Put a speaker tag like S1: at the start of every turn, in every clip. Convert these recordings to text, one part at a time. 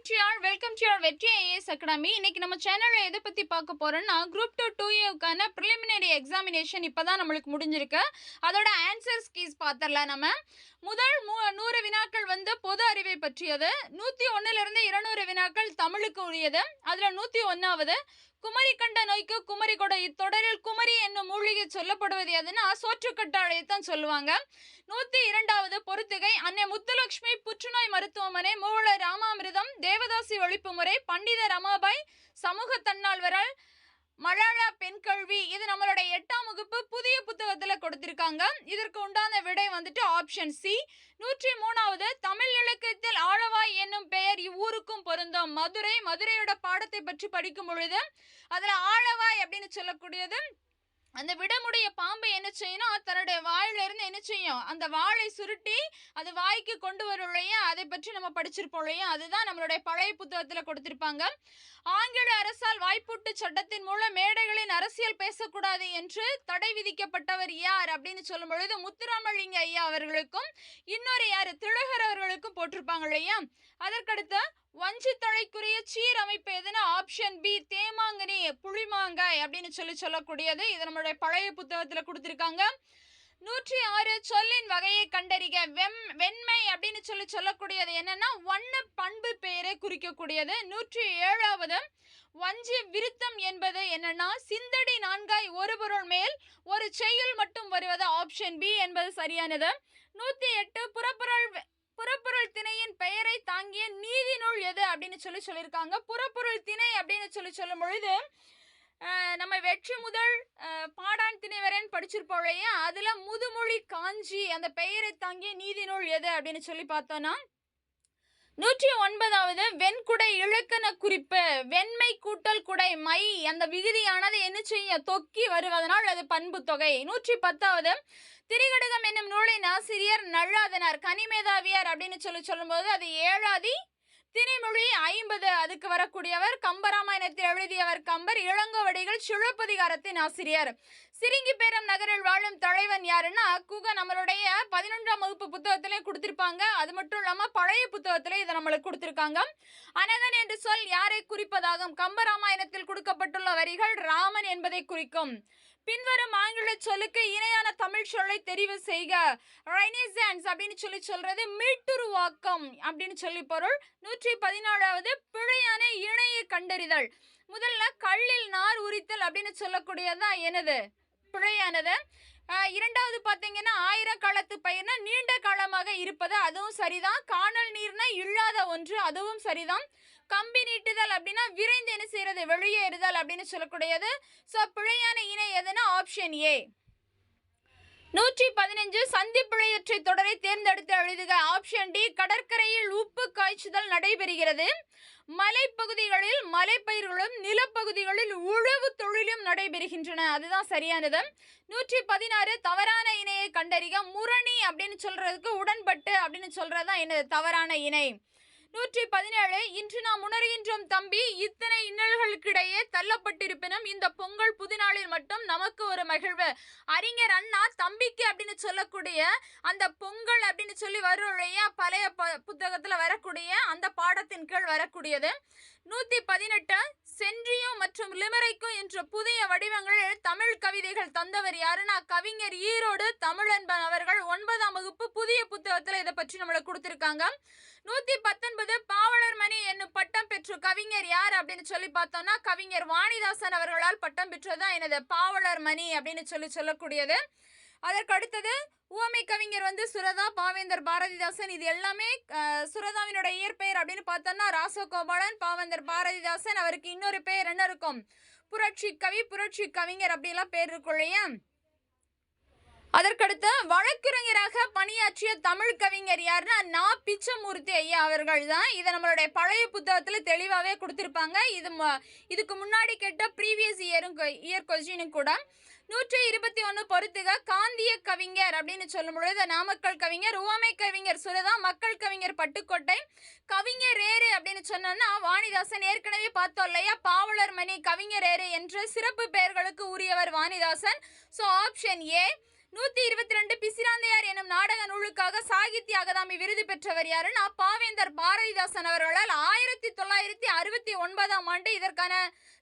S1: To all welcome to your வெற்றி IAS academy. இன்னைக்கு நம்ம சேனலில் எதை பற்றி பார்க்க போகிறோம்னா குரூப் 2 2Aவுக்கான ப்ரிலிமினரி எக்ஸாமினேஷன் இப்போ தான் நம்மளுக்கு முடிஞ்சிருக்கு. அதோட ஆன்சர்ஸ் கீஸ் பார்த்துடலாம். நம்ம முதல் 100 வினாக்கள் வந்து பொது அறிவை பற்றியது. 101லிருந்து 200 வினாக்கள் தமிழுக்கு உரியது. அதில் 101வது குமரி கண்ட நோய்க்கு குமரி கொடை. இத்தொடரில் குமரி என்னும் மூலிகை சொல்லப்படுவது எதுனா சோற்றுக்கற்றாழையத்தான் சொல்லுவாங்க. 102வது பொறுத்துகை அன்னை முத்துலட்சுமி புற்றுநோய் மருத்துவமனை, மூவலர் ராமாமிர்தம், தேவதாசி ஒழிப்பு முறை, பண்டித ரமாபாய், சமூக தன்னால்வரால், மலாலா பெண் கல்வி. இது நம்மளுடைய 8ஆம் வகுப்பு புதிய புத்தகத்தில் கொடுத்திருக்காங்க. இதற்கு உண்டான விடை வந்துட்டு ஆப்ஷன் சி. 103வது தமிழ் இலக்கியத்தில் ஆளவாய் என்னும் பெயர் இவ்வூருக்கும் பொருந்தும். மதுரை. மதுரையோட பாடத்தை பற்றி படிக்கும் பொழுது அதில் ஆளவாய் அப்படின்னு சொல்லக்கூடியது அந்த விடமுடைய பாம்பு என்ன செய்யணும், தன்னுடைய வாயிலிருந்து என்ன செய்யும், அந்த வாளை சுருட்டி அது வாய்க்கு கொண்டு வரும் இல்லையா, அதை பற்றி நம்ம படிச்சிருப்போம் இல்லையா, அதுதான் நம்மளுடைய பழைய புத்தகத்தில் கொடுத்திருப்பாங்க. ஆங்கில அரசால் வாய்ப்பூட்டு சட்டத்தின் மூலம் மேடைகளின் அரசியல் பேசக்கூடாது என்று தடை விதிக்கப்பட்டவர் யார் அப்படின்னு சொல்லும் பொழுது முத்துராமலிங்க ஐயா அவர்களுக்கும் இன்னொரு யார் திலகர் அவர்களுக்கும் போட்டிருப்பாங்க இல்லையா. அதற்கடுத்து வஞ்சித்தழைக்குரிய சீரமைப்பு எதுனா ஆப்ஷன் பி தேமாங்கனி புளிமாங்காய் அப்படின்னு சொல்லக்கூடியது. இது நம்மளுடைய பழைய புத்தகத்தில் கொடுத்திருக்காங்க. 106 சொல்லின் வகையை கண்டறிக. வெண்மை அப்படின்னு சொல்லக்கூடியது என்னன்னா வண்ண பண்பு பெயரை குறிக்கக்கூடியது. 107வது வஞ்சி விருத்தம் என்பது என்னன்னா சிந்தடி நான்காய் ஒரு பொருள் மேல் ஒரு செய்யுள் மட்டும் வருவது. ஆப்ஷன் பி என்பது சரியானது. 108 புறப்பொருள் திணையின் பெயரை தாங்கிய நீதி நூல் எது அப்படின்னு சொல்லியிருக்காங்க. புறப்பொருள் திணை அப்படின்னு சொல்லும் பொழுது நம்ம வெற்றி முதல் பாடான் திணை வரைன்னு படிச்சிருப்போம் இல்லையா, அதுல முதுமொழி காஞ்சி அந்த பெயரை தாங்கிய நீதி நூல் எது அப்படின்னு சொல்லி பார்த்தோம்னா 109வது வெண்குடை இலக்கண குறிப்பு. வெண்மை கூட்டல் குடை மை அந்த விகுதியானது என்ன செய்ய தொக்கி வருவதனால் அது பண்பு தொகை. 110வது திரிகடுகம் என்னும் நூலின் ஆசிரியர் நல்லாதனார். கனிமேதாவியார் அப்படின்னு சொல்லும்போது அது ஏழாதி திணைமொழி 50 அதுக்கு வரக்கூடியவர். கம்பராமாயணத்தில் எழுதியவர் கம்பர். இளங்கோவடிகள் சிலப்பதிகாரத்தின் ஆசிரியர். சிரிங்கிப்பேரம் நகரில் வாழும் தலைவன் யாருன்னா குக. நம்மளுடைய 11ஆம் வகுப்பு புத்தகத்திலே கொடுத்திருப்பாங்க. அது மட்டும் இல்லாம பழைய புத்தகத்திலே இதை நம்மளுக்கு கொடுத்திருக்காங்க. அனகன் என்று சொல் யாரை குறிப்பதாகும்? கம்பராமாயணத்தில் கொடுக்கப்பட்டுள்ள வரிகள் ராமன் என்பதை குறிக்கும். பின்வரும் ஆங்கில சொல்லுக்கு இணையான தமிழ் சொல்லை தெரிவு செய்க. ரெனிசான்ஸ் அப்படின்னு சொல்றது மீட்டுருவாக்கம் அப்படின்னு சொல்லி பொருள். 114வது பிழையான இணையை கண்டறிதல். முதல்ல கல்லில் நார் உரித்தல் அப்படின்னு சொல்லக்கூடியதான் எனது பிழையானது. இரண்டாவது பார்த்தீங்கன்னா 1000 காலத்து பயிர்னா நீண்ட காலமாக இருப்பது, அதுவும் சரிதான். காணல் நீர்னா இல்லாத ஒன்று, அதுவும் சரிதான். கம்பி நீட்டுதல் அப்படின்னா விரைந்து என்ன செய்யறது, வெளியேறுதல் அப்படின்னு சொல்லக்கூடியது. ஸோ பிழையான இணை எதுனா ஆப்ஷன் ஏ. 115 சந்திப்பிழையற்றை தொடரை தேர்ந்தெடுத்து எழுதுக. Option D. கடற்கரையில் உப்பு காய்ச்சுதல் நடைபெறுகிறது. மலைப்பகுதிகளில் மலைப்பயிர்களும் நிலப்பகுதிகளில் உழவு தொழிலும் நடைபெறுகின்றன, அதுதான் சரியானது. 116 தவறான இணையை கண்டறிக. முரணி அப்படின்னு சொல்றதுக்கு உடன்பட்டு அப்படின்னு சொல்றதுதான் என்னது தவறான இணை. 117 இன்று நாம் உணர்கின்றோம் தம்பி, இத்தனை இன்னல்களுக்கிடையே தள்ளப்பட்டிருப்பினும் இந்த பொங்கல் புதுநாளில் மட்டும் நமக்கு ஒரு மகிழ்வு. அறிஞர் அண்ணா தம்பிக்கு அப்படின்னு சொல்லக்கூடிய அந்த பொங்கல் அப்படின்னு சொல்லி வரும் இல்லையா, பழைய புத்தகத்துல வரக்கூடிய அந்த பாடத்தின் கீழ் வரக்கூடியது. 118 சென்றியோ மற்றும் லிமரைக்கோ என்ற புதிய வடிவங்களில் தமிழ் கவிதைகள் தந்தவர் யாருன்னா கவிஞர் ஈரோடு தமிழன்பன் அவர்கள். 9ஆம் வகுப்பு புதிய புத்தகத்துல இதை பற்றி நம்மளுக்கு கொடுத்திருக்காங்க. 119 பாவலர் மணி என்னும் பட்டம் பெற்ற கவிஞர் யார் அப்படின்னு சொல்லி பார்த்தோம்னா கவிஞர் வாணிதாசன் அவர்களால் பட்டம் பெற்றதுதான் எனது பாவலர் மணி அப்படின்னு சொல்லக்கூடியது. அதற்கு அடுத்தது உவமை கவிஞர் வந்து சுரதா, பாவேந்தர் பாரதிதாசன். இது எல்லாமே சுரதாவினுடைய இயற்பெயர் அப்படின்னு பார்த்தோம்னா ராசகோபாலன். பாவேந்தர் பாரதிதாசன் அவருக்கு இன்னொரு பெயர் என்ன இருக்கும், புரட்சி கவி, புரட்சி கவிஞர் அப்படிலாம் பேர் இருக்கும் இல்லையா. அதற்கடுத்து வழக்குரைஞராக பணியாற்றிய தமிழ் கவிஞர் யாருன்னா நா பிச்சமூர்த்தி ஐயா அவர்கள் தான். இதை நம்மளுடைய பழைய புத்தகத்தில் தெளிவாகவே கொடுத்துருப்பாங்க. இதுக்கு முன்னாடி கேட்ட ப்ரீவியஸ் இயர் கொஸ்டினும் கூட. 121 பொறுத்துக. காந்திய கவிஞர் அப்படின்னு சொல்லும் பொழுது நாமக்கல் கவிஞர். உவமை கவிஞர் சுரதா. மக்கள் கவிஞர் பட்டுக்கோட்டை. கவிஞர் ஏறு அப்படின்னு சொன்னோம்னா வாணிதாசன். ஏற்கனவே பார்த்தோம் இல்லையா, பாவலர் மணி, கவிஞர் ஏறு என்ற சிறப்பு பெயர்களுக்கு உரியவர் Vanidasan. So option A. 122 Pisiranthaiyar எனும் நாடக நூலுக்காக சாகித்ய அகாதமி விருது பெற்றவர் யாருன்னா பாவேந்தர் பாரதிதாசன் அவர்களால் 1969ஆம் ஆண்டு இதற்கான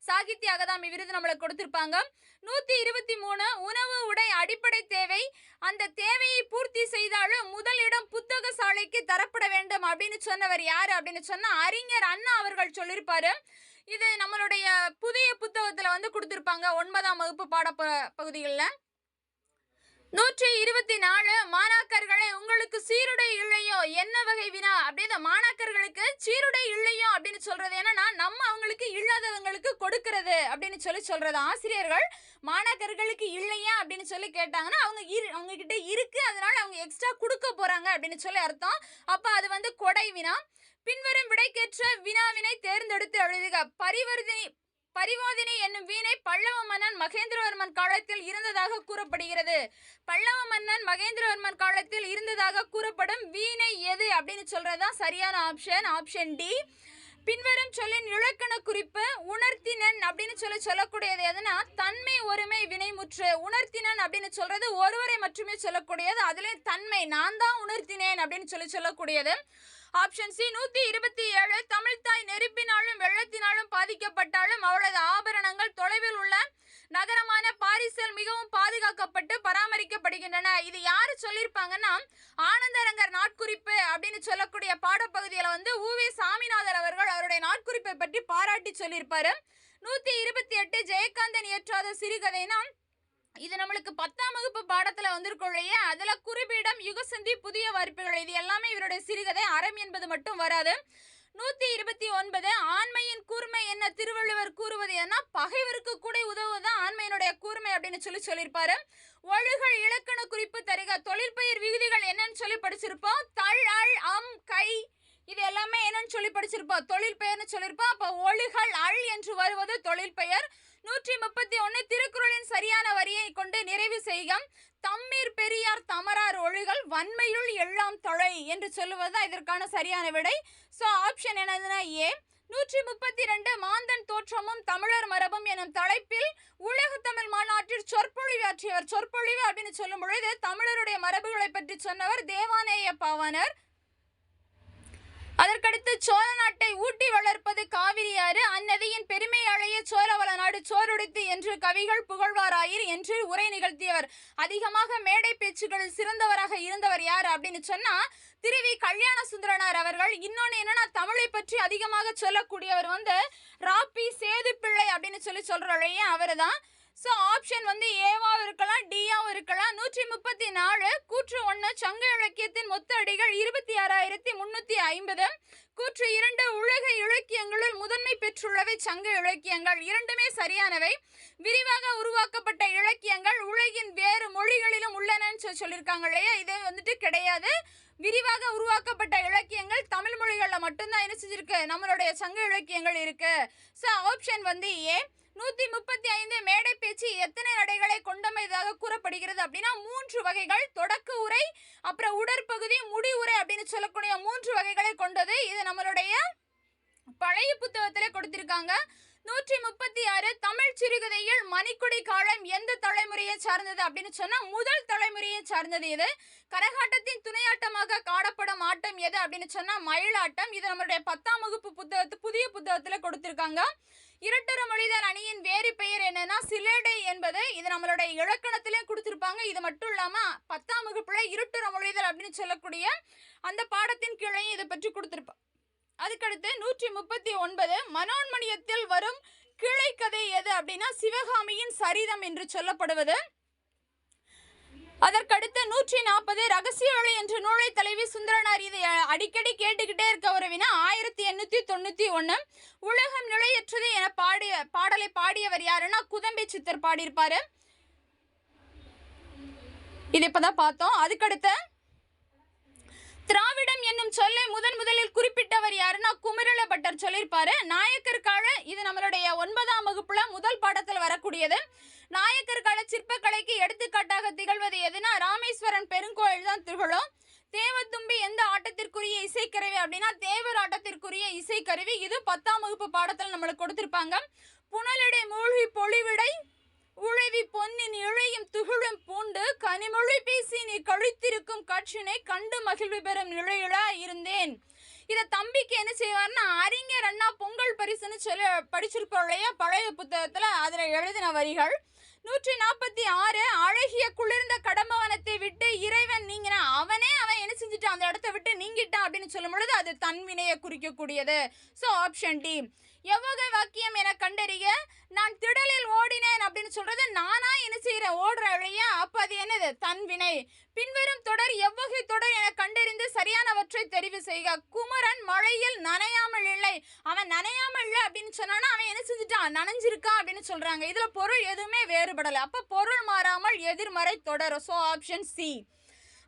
S1: சாகித்ய அகாதமி விருது நம்மளுக்கு கொடுத்திருப்பாங்க. 123 உணவு உடை அடிப்படை தேவை, அந்த தேவையை பூர்த்தி செய்தாலும் முதலிடம் புத்தக சாலைக்கு தரப்பட வேண்டும் அப்படின்னு சொன்னவர் யாரு அப்படின்னு சொன்னா அறிஞர் அண்ணா அவர்கள் சொல்லியிருப்பாரு. இது நம்மளுடைய புதிய புத்தகத்துல வந்து கொடுத்திருப்பாங்க 9ஆம் வகுப்பு பாட பகுதிகளில். 124 மாணாக்கர்களே உங்களுக்கு சீருடை இல்லையோ என்ன வகை வினா அப்படின்னு மாணாக்கர்களுக்கு சீருடை இல்லையோ அப்படின்னு சொல்றது என்னன்னா நம்ம அவங்களுக்கு இல்லாதவங்களுக்கு கொடுக்கறது அப்படின்னு சொல்றது. ஆசிரியர்கள் மாணாக்கர்களுக்கு இல்லையா அப்படின்னு சொல்லி கேட்டாங்கன்னா அவங்க கிட்ட இருக்கு, அதனால அவங்க எக்ஸ்ட்ரா கொடுக்க போறாங்க அப்படின்னு சொல்லி அர்த்தம். அப்ப அது வந்து கொடை வினா. பின்வரும் விடைக்கேற்ற வினாவினை தேர்ந்தெடுத்து எழுதுக. பரிவாதினி என்னும் வீணை பல்லவ மன்னன் மகேந்திரவர்மன் காலத்தில் இருந்ததாக கூறப்படுகிறது. பல்லவ மன்னன் மகேந்திரவர்மன் காலத்தில் இருந்ததாக கூறப்படும் வீணை எது அப்படின்னு சொல்றதுதான் சரியான ஆப்ஷன். Option D. பின்வரும் சொல்லின் இலக்கண குறிப்பு உணர்த்தினன் அப்படின்னு சொல்லக்கூடியது எதுனா தன்மை ஒருமை வினைமுற்று. உணர்த்தினன் அப்படின்னு சொல்றது ஒருவரை மட்டுமே சொல்லக்கூடியது, அதுல தன்மை நான் தான் உணர்த்தினேன் அப்படின்னு சொல்லக்கூடியது. Option C. 127 தமிழ்தாய் நெருப்பினாலும் வெள்ளத்தினாலும் பாதிக்கப்பட்டாலும் அவளது ஆபரணங்கள் தொலைவில் உள்ள நகரமான பாரிஸில் மிகவும் பாதுகாக்கப்பட்டு பராமரிக்கப்படுகின்றன. இது யாரு சொல்லியிருப்பாங்கன்னா ஆனந்தரங்கர் நாட்குறிப்பு அப்படின்னு சொல்லக்கூடிய பாடப்பகுதியில வந்து உவே சாமிநாதர் அவர்கள் அவருடைய நாட்குறிப்பை பற்றி பாராட்டி சொல்லியிருப்பாரு. 128 ஜெயகாந்தன் இயற்றாத சிறுகதைனா இது நம்மளுக்கு 10ஆம் வகுப்பு பாடத்துல வந்திருக்கும் இல்லையா, அதுல குறிப்பீடம் யுகசந்தி புதிய வார்ப்புகள் இது எல்லாமே இவருடைய சிறுகதை. அறம் என்பது மட்டும் வராது. 129 ஆண்மையின் கூர்மை என்ன திருவள்ளுவர் கூறுவது என்ன பகைவருக்கு கூட உதவுதான் ஆண்மையினுடைய கூர்மை அப்படின்னு சொல்லியிருப்பாரு. ஒழுகல் இலக்கண குறிப்பு தருக. தொழிற்பெயர் விகுதிகள் என்னன்னு சொல்லி படிச்சிருப்போம். தள் அள் அம் கை இது எல்லாமே என்னன்னு சொல்லி படிச்சிருப்போம், தொழில் பெயர்னு சொல்லியிருப்போம். அப்ப ஒழுகல் அள் என்று வருவது தொழில் பெயர். 131 திருக்குறளின் சரியான வரியை கொண்டு நிறைவு செய்க. தம்மீர் பெரியார் தமரார் ஒழுகல் வன்மையுள் எல்லாம் தொலை என்று சொல்லுவதுதான் இதற்கான சரியான விடை. சோ ஆப்ஷன் என்னதுன்னா ஏ. 132 மாந்தன் தோற்றமும் தமிழர் மரபும் எனும் தலைப்பில் உலக தமிழ் மாநாட்டில் சொற்பொழிவாற்றியவர். சொற்பொழிவு அப்படின்னு சொல்லும் பொழுது தமிழருடைய மரபுகளை பற்றி சொன்னவர் தேவானேய பாவாணர். அதற்கடுத்து சோழ நாட்டை ஊட்டி வளர்ப்பது காவிரியாறு, அந்நதியின் பெருமையாளைய சோழவள நாடு சோறுடைத்து என்று கவிகள் புகழ்வாராயிர் என்று உரை நிகழ்த்தியவர். அதிகமாக மேடை பேச்சுகளில் சிறந்தவராக இருந்தவர் யார் அப்படின்னு சொன்னா திருவி கல்யாண சுந்தரனார் அவர்கள். இன்னொன்னு என்னன்னா தமிழை பற்றி அதிகமாக சொல்லக்கூடியவர் வந்து ராப்பி சேது பிள்ளை அப்படின்னு சொல்றோம் இல்லையா, அவரு தான். ஸோ ஆப்ஷன் வந்து ஏவாவும் இருக்கலாம் டியாவும் இருக்கலாம். 134 கூற்று 1 சங்க இலக்கியத்தின் மொத்த அடிகள் 26,350. கூற்று 2 உலக இலக்கியங்களுள் முதன்மை பெற்றுள்ளவை சங்க இலக்கியங்கள். இரண்டுமே சரியானவை. விரிவாக உருவாக்கப்பட்ட இலக்கியங்கள் உலகின் வேறு மொழிகளிலும் உள்ளனன்னு சொல்லியிருக்காங்க இல்லையா, இது வந்துட்டு கிடையாது. விரிவாக உருவாக்கப்பட்ட இலக்கியங்கள் தமிழ் மொழிகளில் மட்டும்தான் என்ன செஞ்சிருக்கு, நம்மளுடைய சங்க இலக்கியங்கள் இருக்கு. ஸோ ஆப்ஷன் வந்து ஏ. 135 மேடை பேச்சு எத்தனை நடைகளை கொண்டமைதாக கூறப்படுகிறது அப்படின்னா 3 வகைகள். தொடக்க உரை, அப்புறம் உடற்பகுதி, முடி உரை அப்படின்னு சொல்லக்கூடிய 3 வகைகளை கொண்டது. இது நம்மளுடைய பழைய புத்தகத்திலே கொடுத்திருக்காங்க. 136 தமிழ் சிறுகதையில் மணிக்குடி காலம் எந்த தலைமுறையை சார்ந்தது அப்படின்னு சொன்னா முதல் தலைமுறையை சார்ந்தது. இது கரகாட்டத்தின் துணையாட்டமாக காணப்படும் ஆட்டம் எது அப்படின்னு சொன்னா மயிலாட்டம். இது நம்மளுடைய 10ஆம் வகுப்பு புதிய புத்தகத்துல கொடுத்திருக்காங்க. இரட்டர மொழிதல் அணியின் வேறு பெயர் என்னன்னா சிலேடை என்பது. இது நம்மளுடைய இலக்கணத்திலே கொடுத்திருப்பாங்க. இது மட்டும் இல்லாம 10ஆம் வகுப்புல இருட்டுற மொழிதல் அப்படின்னு சொல்லக்கூடிய அந்த பாடத்தின் கீழே இதை பற்றி கொடுத்திருப்பாங்க. அதுக்கடுத்து 139 மனோன்மணியத்தில் வரும் கிளைக்கதை எது அப்படின்னா சிவகாமியின் சரிதம் என்று சொல்லப்படுவது. அதற்கடுத்து 140 ரகசிய ஒளி என்ற நூலை தலைவி சுந்தரனார். இதை அடிக்கடி கேட்டுக்கிட்டே இருக்க ஒரு வினா 1891. உலகம் நிலையற்றது என பாடலை பாடியவர் யாருன்னா குதம்பை சித்தர் பாடியிருப்பாரு. இது இப்பதான் பார்த்தோம். அதுக்கடுத்து திராவிடம் என்னும் சொல்லை முதலில் குறிப்பிட்டவர் யாருன்னா குமரல பட்டர் சொல்லியிருப்பாரு. நாயக்கர் கால இது நம்மளுடைய 9ஆம் வகுப்புல முதல் பாடத்தில் வரக்கூடியது. நாயக்கர் கால சிற்பக்கலைக்கு எடுத்துக்காட்டாக திகழ்வது எதுனா ராமேஸ்வரன் பெருங்கோயில் தான் திகழும். தேவத்தும்பி எந்த ஆட்டத்திற்குரிய இசைக்கருவி அப்படின்னா தேவர் ஆட்டத்திற்குரிய இசைக்கருவி. இது 10ஆம் வகுப்பு பாடத்தில் நம்மளுக்கு கொடுத்திருப்பாங்க. புனலடை மூழ்கி பொழிவிடை உழவி பொன்னின் இழையும் துகிழும் பூண்டு கனிமொழி பேசி நீ கழித்திருக்கும் காட்சினை கண்டு மகிழ்வு பெறும் நிலையிலா இருந்தேன். இதை தம்பிக்கு என்ன செய்வார்னா, அறிஞர் அண்ணா பொங்கல் பரிசுன்னு சொல்லி படிச்சிருப்போம் இல்லையா பழைய புத்தகத்துல, அதுல எழுதின வரிகள். 146 அழகிய குளிர்ந்த கடம்பவனத்தை விட்டு இறைவன் நீங்கினா, அவன் என்ன செஞ்சுட்டான், அந்த இடத்தை விட்டு நீங்கிட்டான் அப்படின்னு சொல்லும் பொழுது அது தன்வினையை குறிக்கக்கூடியது. So option D. எவ்வகை வாக்கியம் என கண்டறிய, நான் திடலில் ஓடினேன் அப்படின்னு சொல்றது நானா என்ன செய்யறேன், ஓடுற இல்லையா, அப்ப அது என்னது, தன்வினை. பின்வரும் தொடர் எவ்வகை தொடர் என கண்டறிந்து சரியானவற்றை தெரிவு செய்க. குமரன் மழையில் நனையாமல் இல்லை. அவன் நனையாமல் இல்லை அப்படின்னு சொன்னானா அவன் என்ன செஞ்சுட்டான், நனைஞ்சிருக்கான் அப்படின்னு சொல்றாங்க. இதுல பொருள் எதுவுமே வேறுபடலை. அப்ப பொருள் மாறாமல் எதிர்மறை தொடர். So option C.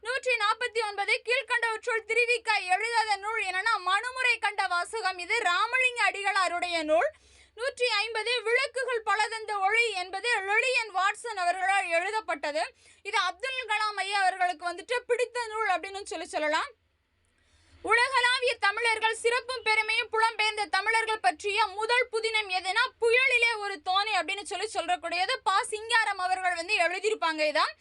S1: 149 கீழ்கண்டவற்றுள் திருவிக்கா எழுதாத நூல் என்னன்னா மனுமுறை கண்ட வாசகம். இது ராமலிங்க அடிகளாருடைய நூல். 150 விளக்குகள் பலதந்த ஒளி என்பது லிலியன் வாட்சன் அவர்களால் எழுதப்பட்டது. இது அப்துல் கலாம் ஐயா அவர்களுக்கு பிடித்த நூல் அப்படின்னு சொல்லலாம். உலகளாவிய தமிழர்கள் சிறப்பும் பெருமையும் புலம்பெயர்ந்த தமிழர்கள் பற்றிய முதல் புதினம் எதுனா புயலிலே ஒரு தோணி அப்படின்னு சொல்லக்கூடியது பா சிங்காரம் அவர்கள் எழுதியிருப்பாங்க. இதான்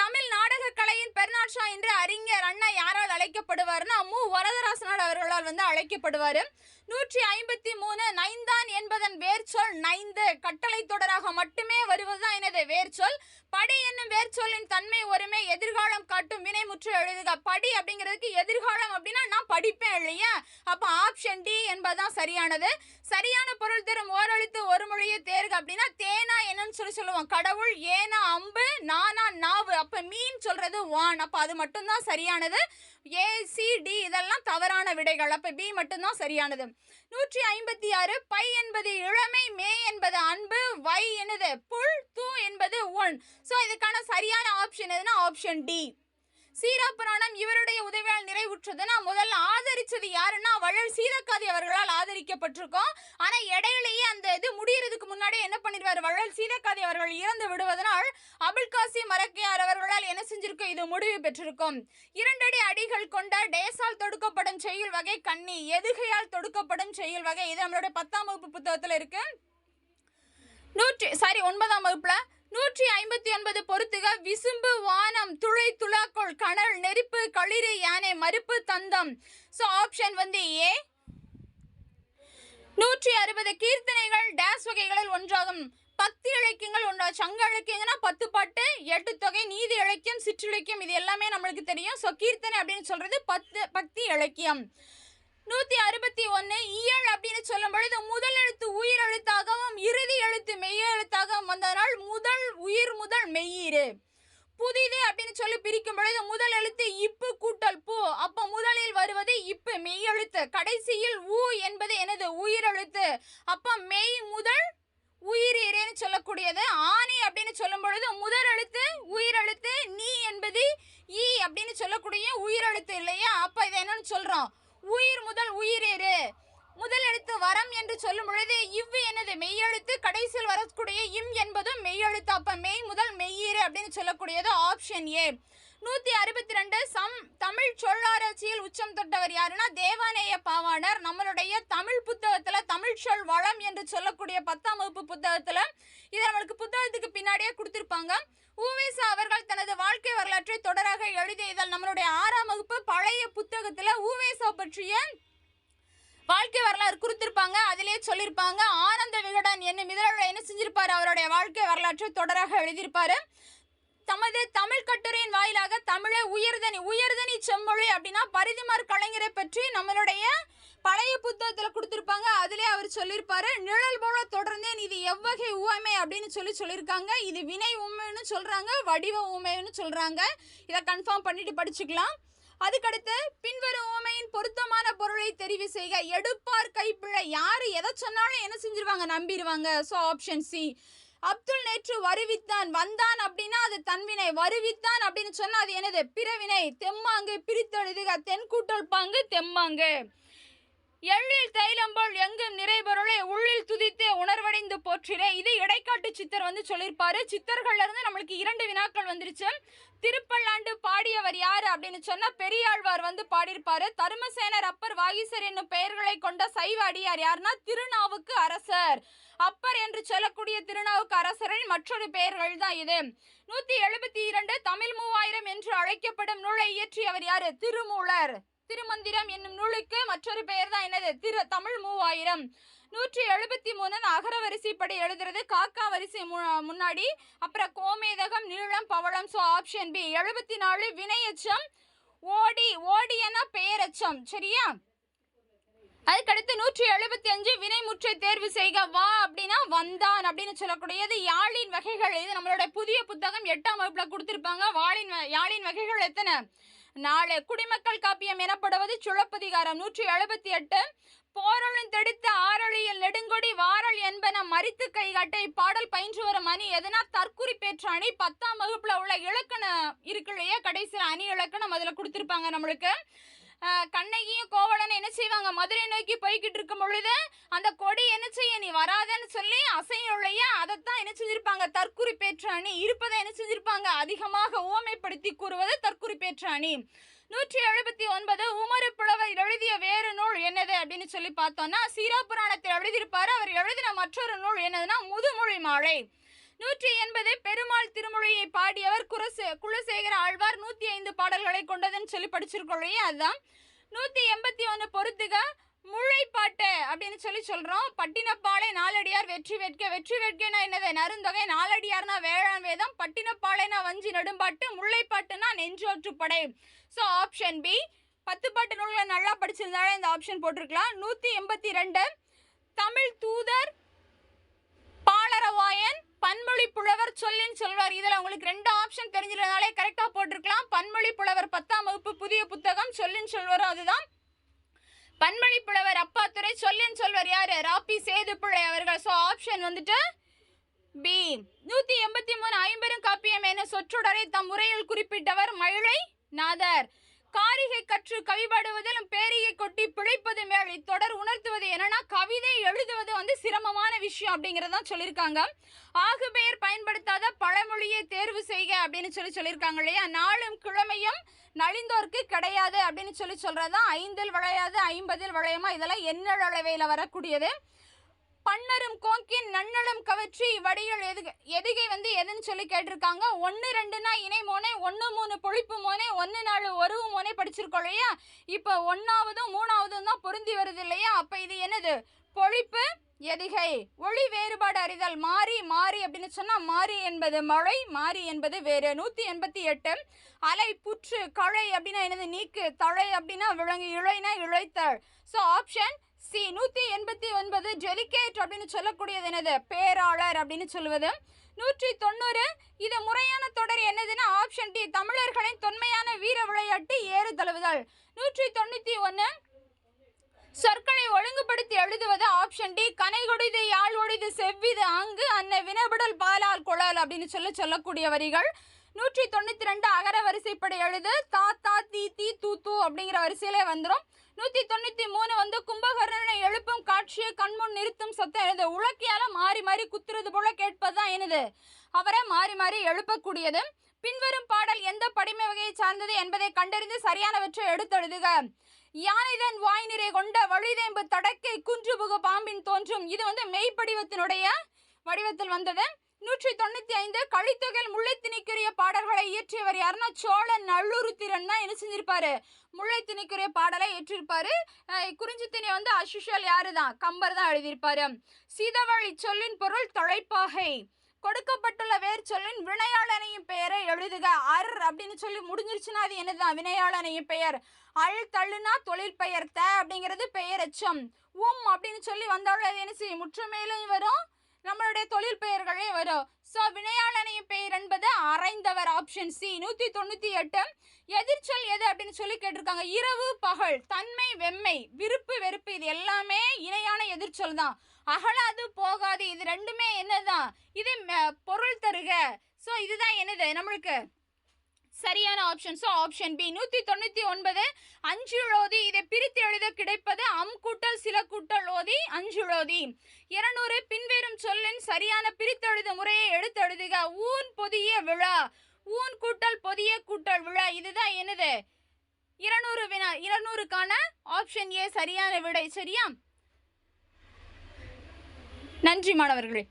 S1: தமிழ் நாடக கலையின் பெர்னாட்ஷா என்று அறிஞர் அண்ணா யாரால் அழைக்கப்படுவார்னா மு வரதராசனார் அவர்களால் அழைக்கப்படுவார். 153 நைந்தான் என்பதன் வேர்ச்சொல் நைந்து. கட்டளை தொடராக மட்டுமே வருவதுதான் எனது வேர்ச்சொல். படி என்னும் வேர்ச்சொல்லின் தன்மை ஒருமை எதிர்காலம் காட்டும் வினைமுற்று எழுதுக. படி அப்படிங்கிறதுக்கு எதிர்காலம் அப்படின்னா நான் படிப்பேன் இல்லையா, அப்ப ஆப்ஷன் டி என்பதுதான் சரியானது. சரியான பொருள் தரும் ஓரெழுத்து ஒரு மொழியை தேர்க அப்படின்னா தேனா என்னன்னு சொல்லுவோம். கடவுள், ஏனா அம்பு, நானா நாவு, அப்ப மீன் சொல்றது வான், அப்ப அது மட்டும்தான் சரியானது. ஏ சி டி இதெல்லாம் தவறான விடைகள். அப்ப பி மட்டும்தான் சரியானது. 156 பை என்பது இளமை, மே என்பது அன்பு, வை என்னது புல், தூ என்பது உன். சோ இதுக்கான சரியான ஆப்ஷன் எதுனா ஆப்ஷன் டி. சீரா புராணம் இவருடைய உதவியால் நிறைவுற்றதுன்னா முதல்ல ஆதரிச்சது யாருன்னா வள்ளல் சீதக்காதி அவர்களால் ஆதரிக்கப்பட்டிருக்கோம். ஆனா இடையிலேயே அந்த இது முடியறதுக்கு முன்னாடி என்ன பண்ணிடுவார், வள்ளல் சீதக்காதி அவர்கள் இறந்து விடுவதனால் அபுல் காசிம் மரக்கையார் அவர்களால் என்ன செஞ்சிருக்கும், இது முடிவு பெற்றிருக்கும். 2 அடி அடிகள் கொண்ட டேசால் தொடுக்கப்படும் செய்யுள் வகை கண்ணி. எதுகையால் தொடுக்கப்படும் செய்யுள் வகை. இது நம்மளுடைய 10ஆம் வகுப்பு புத்தகத்துல இருக்கு. 9ஆம் வகுப்புல 159 பொறுத்துக. விசும்பு, வானம், துளை, துலாக்கோள், கனல், நெருப்பு, களிறு, யானை, மறுப்பு, தந்தம். So option A. 160 கீர்த்தனைகள் டேஸ் வகைகளில் ஒன்றாகும். பக்தி இலக்கியங்கள் ஒன்றா. சங்க இலக்கியம்னா 10 பாட்டு, 8 தொகை, நீதி இலக்கியம், சிற்றிலக்கியம், இது எல்லாமே நம்மளுக்கு தெரியும். சோ கீர்த்தனை அப்படின்னு சொல்றது பக்தி இலக்கியம். 161 இயல் அப்படின்னு சொல்லும் பொழுது முதல் எழுத்து உயிர் எழுத்தாகவும் இறுதி எழுத்து மெய் எழுத்தாகவும் வந்ததனால் முதல் உயிர் முதல் மெய்யீரு. புதிது அப்படின்னு சொல்லி பிரிக்கும் பொழுது முதல் எழுத்து இப்பு கூட்டல் பூ, அப்ப முதலில் வருவது இப்பு மெய் எழுத்து. கடைசியில் ஊ என்பது எனது உயிர் எழுத்து, அப்ப மெய் முதல் உயிரேன்னு சொல்லக்கூடியது. ஆணி அப்படின்னு சொல்லும் பொழுது முதல் எழுத்து உயிர் எழுத்து, நீ என்பது ஈ அப்படின்னு சொல்லக்கூடிய உயிர் எழுத்து இல்லையா, அப்ப இதை என்னன்னு சொல்றோம், உயிர் முதல் உயிரேறு. முதல் எழுத்து வரம் என்று சொல்லும் பொழுது இவ் எனது மெய்யெழுத்து, கடைசியில் வரக்கூடிய இம் என்பதும் மெய்யெழுத்து, அப்ப மெய் முதல் மெய்யீறு அப்படின்னு சொல்லக்கூடியது ஆப்ஷன் ஏ. 162 தமிழ் சொல்லாராய்ச்சியில் உச்சம் தொட்டவர் யாருன்னா தேவானேய பாவாணர். நம்மளுடைய தமிழ் புத்தகத்துல தமிழ் சொல் வளம் என்று சொல்லக்கூடிய 10ஆம் வகுப்பு புத்தகத்துல இதை நம்மளுக்கு புத்தகத்துக்கு பின்னாடியே கொடுத்திருப்பாங்க. உவேசா அவர்கள் தனது வாழ்க்கை வரலாற்றை தொடராக எழுதியதால் நம்மளுடைய 6ஆம் வகுப்பு பழைய புத்தகத்துல உவேசா பற்றிய வாழ்க்கை வரலாறு குறித்திருப்பாங்க. அதிலே சொல்லியிருப்பாங்க. ஆனந்த விகடன் என்னும் இதழில் என்ன செஞ்சிருப்பாரு, அவருடைய வாழ்க்கை வரலாற்றை தொடராக எழுதியிருப்பாரு. தமது தமிழ் கட்டுரையின் வாயிலாக தமிழை உயர்தனி செம்மொழி அப்படின்னா பரிதிமார் கலைஞரை பற்றி நம்மளுடைய பழைய புத்தகத்துல கொடுத்திருப்பாங்க. அதிலே அவர் சொல்லியிருப்பாரு. நிழல் போல தொடர்ந்தேன், இது எவ்வகை உவமை அப்படின்னு சொல்லியிருக்காங்க. இது வினை உண்மைன்னு சொல்றாங்க, வடிவ உண்மைன்னு சொல்றாங்க. இதை கன்ஃபார்ம் பண்ணிட்டு படிச்சுக்கலாம். அதுக்கடுத்து பின்வரும் உவமையின் பொருத்தமான பொருளை தெரிவு செய்க. எடுப்பார் கைப்பிள்ளை. யாரு எதை சொன்னாலும் என்ன செஞ்சிருவாங்க, நம்பிடுவாங்க. So option C. அப்துல் நேற்று வருவித்தான். வந்தான் அப்படின்னா அது தன்வினை, வருவித்தான் அப்படின்னு சொன்னா அது என்னது, பிறவினை. தெம்மாங்கு பிரித்தெழுதுக. தென்கூட்டல் பாங்கு தெம்மாங்கு. எள்ளில் தைலம்போல் எங்கும் நிறைபொருளை உள்ளில் துதித்து உணர்வடைந்து போற்றிலே. இது இடைக்காட்டு சித்தர் சொல்லியிருப்பாரு. சித்தர்கள்ல இருந்து நம்மளுக்கு 2 வினாக்கள் வந்துருச்சு. திருப்பல்லாண்டு பாடியவர் யாரு அப்படின்னு சொன்னா பெரியாழ்வார் பாடியிருப்பாரு. தருமசேனர், அப்பர், வாகீசர் என்னும் பெயர்களை கொண்ட சைவ அடியார் யாருன்னா திருநாவுக்கு அரசர். அப்பர் என்று சொல்லக்கூடிய திருநாவுக்கரசரின் மற்றொரு பெயர்கள் தான் இது. 172 தமிழ் 3000 என்று அழைக்கப்படும் நூலை இயற்றியவர் யாரு? திருமூலர். திருமந்திரம் என்னும் நூலுக்கு மற்றொரு பெயர் தான் என்னது? தமிழ் 3000. 173 அகர வரிசைப்படி எழுதுறது, காக்கா வரிசை முன்னாடி, அப்புறம் கோமேதகம், நீளம், பவளம். So option B. 74 வினையச்சம், ஓடி. ஓடியனா பெயரச்சம், சரியா? அதுக்கடுத்து 175 வினைமுற்றை தேர்வு செய்க. வா அப்படின்னா வந்தான் அப்படின்னு சொல்லக்கூடியது. யாழின் வகைகள், இது நம்மளோட புதிய புத்தகம் 8ஆம் வகுப்புல கொடுத்திருப்பாங்க. யாழின் வகைகள் எத்தனை? 4. குடிமக்கள் காப்பியம் எனப்படுவது சிலப்பதிகாரம். 178 போரலும் தடுத்த ஆரழியில் நெடுங்கொடி வாரல் என்பன மரித்து கைகாட்ட இப்பாடல் பயின்று வரும் அணி எதுனா? தற்குறிப்பேற்ற அணி. 10ஆம் வகுப்புல உள்ள இலக்கணம் இருக்கு இல்லையா, கடைசியில் அணி இலக்கணம் அதில் கொடுத்துருப்பாங்க நம்மளுக்கு. கண்ணகியும் கோவலன் என்ன செய்வாங்க? மதுரை நோக்கி போய்கிட்டு இருக்கும் பொழுது அந்த கொடி என்ன செய்ய, நீ வராதன்னு சொல்லி அசையும் இல்லையா, அதைத்தான் என்ன செஞ்சிருப்பாங்க? தற்குறிப்பேற்ற அணி. இருப்பதை என்ன செஞ்சிருப்பாங்க? அதிகமாக ஊமைப்படுத்தி கூறுவது தற்குறிப்பேற்ற அணி. 179 உமறு புலவர் எழுதிய வேறு நூல் என்னது அப்படின்னு சொல்லி பார்த்தோம்னா, சீராபுராணத்தை எழுதியிருப்பாரு. அவர் எழுதின மற்றொரு நூல் என்னதுன்னா முதுமொழி மாலை. 180 பெருமாள் திருமொழியை பாடியவர் குலசேகர ஆழ்வார். 105 பாடல்களை கொண்டதுன்னு சொல்லி படிச்சிருக்கோம், அதுதான். 181 பொறுத்துக. முல்லைப்பாட்டு அப்படின்னு சொல்லி சொல்றோம். பட்டினப்பாலை நாலடியார் வெற்றி வேட்க. வெற்றி வேட்கைனா என்னது? நருந்தொகை. நாலடியார்னா வேளாண் வேதம். பட்டினப்பாலைனா வஞ்சி நெடும்பாட்டு. முல்லைப்பாட்டுனா நெஞ்சோற்றுப்படை. So option B. 10 பாட்டு நூல்களை நல்லா படிச்சிருந்தாலே இந்த ஆப்ஷன் போட்டிருக்கலாம். 182 தமிழ் தூதர் பாலரவாயன் பன்மொழி புலவர் சொல்லின் சொல்வார். இதில் உங்களுக்கு 2 ஆப்ஷன் தெரிஞ்சிருந்தாலே கரெக்டாக போட்டிருக்கலாம். பன்மொழி புலவர் 10ஆம் வகுப்பு புதிய புத்தகம், சொல்லின் சொல்வார் அதுதான். பன்மொழி புலவர் அப்பாத்துரை, சொல்லின் சொல்வர் யாரு? ராபி சேது பிள்ளை அவர்கள். ஸோ ஆப்ஷன் வந்துட்டு பி. 183 ஐம்பெரும் காப்பியம் என சொற்றொடரை தம் முறையில் குறிப்பிட்டவர் மயிலை நாதர். காரிகை கற்று கவிபாடுவதிலும் பேரிகை கொட்டி பிழைப்பது மேல் இத்தொடர் உணர்த்துவது என்னன்னா, கவிதை எழுதுவது வந்து சிரமமான விஷயம் அப்படிங்கிறதான் சொல்லியிருக்காங்க. ஆகு பெயர் பயன்படுத்தாத பழமொழியை தேர்வு செய்க அப்படின்னு சொல்லியிருக்காங்க இல்லையா. நாளும் கிழமையும் நலிந்தோர்க்கு கிடையாது அப்படின்னு சொல்றதான். 5இல் விளையாது 50இல் விளையுமா, இதெல்லாம் எண்ணல் அளவையில் வரக்கூடியது. பன்னரும் கோங்கின் நன்னலம் கவற்றி வடிகள் எதுகை வந்து எதுன்னு சொல்லி கேட்டிருக்காங்க. 1 2னா இணை மோனை, 1 3 பொழிப்பு மோனை, 1 4 ஒருவு மோனை படிச்சிருக்கோம் இல்லையா. இப்போ 1ஆவதும் 3ஆவதும் தான் பொருந்தி வருது இல்லையா. அப்போ இது என்னது? பொழிப்பு எதுகை. ஒளி வேறுபாடு அறிதல். மாறி மாறி அப்படின்னு சொன்னா மாறி என்பது மழை, மாறி என்பது வேறு. 188 அலை புற்று. களை அப்படின்னா என்னது? நீக்கு. தழை அப்படின்னா விலங்கு. இழைனா இழைத்தல். So option C. 189 டெலிகேட் அப்படின்னு சொல்லக்கூடியது என்னது? பேராளர் அப்படின்னு சொல்லுவது. 190 இது முறையான தொடர் என்னதுன்னா ஆப்ஷன் டி. தமிழர்களின் தொன்மையான வீர விளையாட்டு ஏறு தழுவுதல். 191 சொற்களை ஒழுங்குபடுத்தி எழுதுவது ஆப்ஷன் டி. கனை கொடிது யாழ் ஒடிது செவ்விது அங்கு அன்ன வினவிடல் பாலால் குழல் அப்படின்னு சொல்லக்கூடிய வரிகள். 192 அகர வரிசைப்படி எழுது. தா தா தீ தீ தூ தூ அப்படிங்கிற வரிசையிலே வந்துடும். 193 வந்து கும்பகர்ணனை எழுப்பும் காட்சியை கண்முன் நிறுத்தும் சத்தம் எழுது. உலக்கையால மாறி மாறி குத்துறது போல கேட்பதுதான் என்னது? அவரை மாறி மாறி எழுப்பக்கூடியது. பின்வரும் பாடல் எந்த படிமை வகையை சார்ந்தது என்பதை கண்டறிந்து சரியானவற்றை எடுத்தெழுதுக. யானைதன் வாய் நிறை கொண்ட வழிதேம்பு தடக்கை குன்று புகு பாம்பின் தோன்றும். இது வந்து மெய்ப்படிவத்தினுடைய வடிவத்தில் வந்தது. 195 கலித்தொகையில் முல்லைத்திணைக்குரிய பாடல்களை இயற்றியவர் யாருன்னா சோழன் நல்லுருத்திரன் தான் என்ன செஞ்சிருப்பாரு? முல்லைத்திணைக்குரிய பாடலை இயற்றிருப்பாரு. குறிஞ்சித்திணை வந்து அசுஷல் யாரு தான்? கம்பர் தான் எழுதியிருப்பாரு. சீதவழி சொல்லின் பொருள் தொலைப்பாகை. கொடுக்கப்பட்டுள்ள வேர் சொல்லின் வினையாளனையும் பெயரை எழுதுக. அர் அப்படின்னு சொல்லி முடிஞ்சிருச்சுன்னா அது என்னதுதான்? வினையாளனையும் பெயர். அல் தள்ளுனா தொழில் பெயர். த அப்படிங்கிறது பெயரச்சம். அப்படின்னு சொல்லி வந்தாலும் அது என்ன செய்யும்? முற்றுமையிலும் வரும், நம்மளுடைய தொழில் பெயர்களே வரும். ஸோ வினையாளனையும் பெயர் என்பது அரைந்தவர். Option C. 198 எதிர்ச்சொல் எது அப்படின்னு சொல்லி கேட்டிருக்காங்க. இரவு பகல், தன்மை வெம்மை, விருப்பு வெறுப்பு, இது எல்லாமே இணையான எதிர்ச்சொல் தான். அகலாது போகாது, இது ரெண்டுமே என்னதான்? இது பொருள் தருக. ஸோ இதுதான் என்னது நம்மளுக்கு சரியான ஆப்ஷன். So option B. 199 அஞ்சுளோதி. இதை பிரித்து எழுத கிடைப்பது அம் கூட்டல் சில கூட்டல் ஓதி அஞ்சுளோதி. 200 பின்வரும் சொல்லின் சரியான பிரித்தெழுத முறையை எடுத்தெழுதுக. ஊன் பொதிய விழா. ஊன் கூட்டல் பொதிய கூட்டல் விழா, இதுதான் என்னது? 200க்கான ஆப்ஷன் ஏ சரியான விடை. சரியா? நன்றி மாணவர்களே.